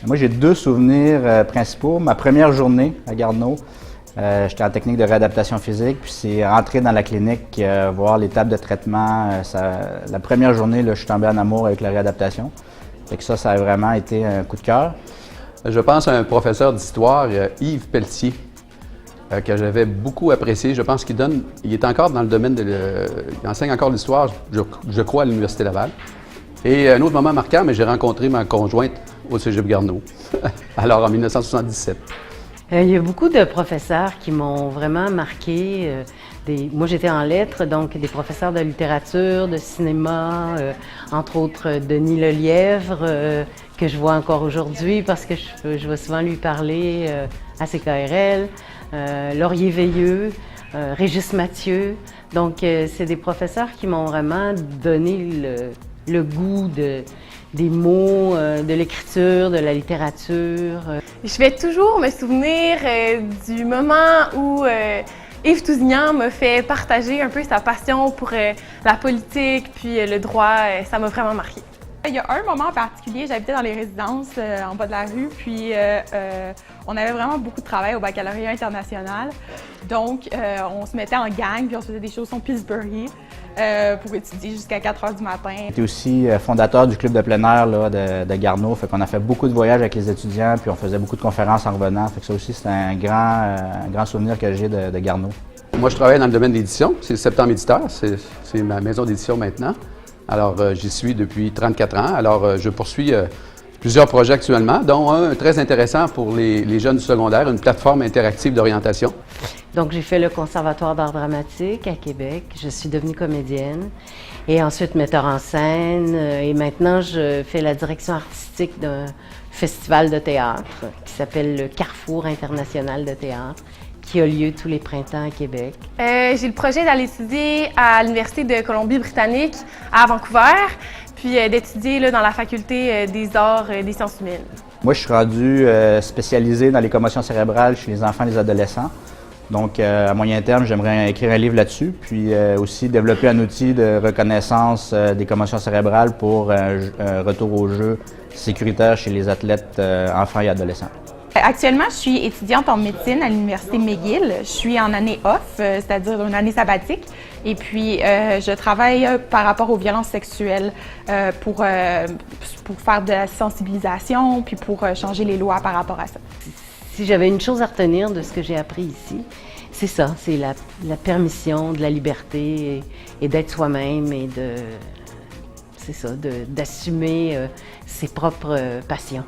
Moi, j'ai deux souvenirs principaux. Ma première journée à Garneau, j'étais en technique de réadaptation physique, puis c'est rentrer dans la clinique, voir les tables de traitement. La première journée, là, je suis tombé en amour avec la réadaptation. Fait que ça a vraiment été un coup de cœur. Je pense à un professeur d'histoire, Yves Pelletier, que j'avais beaucoup apprécié. Je pense il est encore dans le domaine il enseigne encore l'histoire, je crois, à l'Université Laval. Et un autre moment marquant, mais j'ai rencontré ma conjointe au Cégep Garneau, alors en 1977. Il y a beaucoup de professeurs qui m'ont vraiment marqué. Moi, j'étais en lettres, donc des professeurs de littérature, de cinéma, entre autres Denis Lelièvre, que je vois encore aujourd'hui parce que je vais souvent lui parler à CKRL, Laurier Veilleux, Régis Mathieu. Donc, c'est des professeurs qui m'ont vraiment donné le goût des mots, de l'écriture, de la littérature. Je vais toujours me souvenir du moment où Yves Tousignan m'a fait partager un peu sa passion pour la politique puis le droit. Ça m'a vraiment marqué. Il y a un moment en particulier, j'habitais dans les résidences en bas de la rue, puis on avait vraiment beaucoup de travail au baccalauréat international. Donc, on se mettait en gang, puis on se faisait des choses au Pillsbury pour étudier jusqu'à 4 heures du matin. J'étais aussi fondateur du club de plein air là, de Garneau, fait qu'on a fait beaucoup de voyages avec les étudiants, puis on faisait beaucoup de conférences en revenant. Fait que ça aussi, c'est un grand souvenir que j'ai de Garneau. Moi, je travaille dans le domaine d'édition, c'est Septembre Éditeur, c'est ma maison d'édition maintenant. Alors, j'y suis depuis 34 ans. Alors, je poursuis plusieurs projets actuellement, dont un très intéressant pour les jeunes du secondaire, une plateforme interactive d'orientation. Donc, j'ai fait le Conservatoire d'art dramatique à Québec. Je suis devenue comédienne et ensuite metteur en scène. Et maintenant, je fais la direction artistique d'un festival de théâtre qui s'appelle le Carrefour international de théâtre, qui a lieu tous les printemps à Québec. J'ai le projet d'aller étudier à l'Université de Colombie-Britannique à Vancouver, puis d'étudier dans la faculté des arts et des sciences humaines. Moi, je suis rendu spécialisé dans les commotions cérébrales chez les enfants et les adolescents. Donc, à moyen terme, j'aimerais écrire un livre là-dessus, puis aussi développer un outil de reconnaissance des commotions cérébrales pour un retour au jeu sécuritaire chez les athlètes enfants et adolescents. Actuellement, je suis étudiante en médecine à l'Université McGill. Je suis en année off, c'est-à-dire une année sabbatique. Et puis, je travaille par rapport aux violences sexuelles pour faire de la sensibilisation, puis pour changer les lois par rapport à ça. Si j'avais une chose à retenir de ce que j'ai appris ici, c'est ça, c'est la permission de la liberté et d'être soi-même et d'assumer ses propres passions.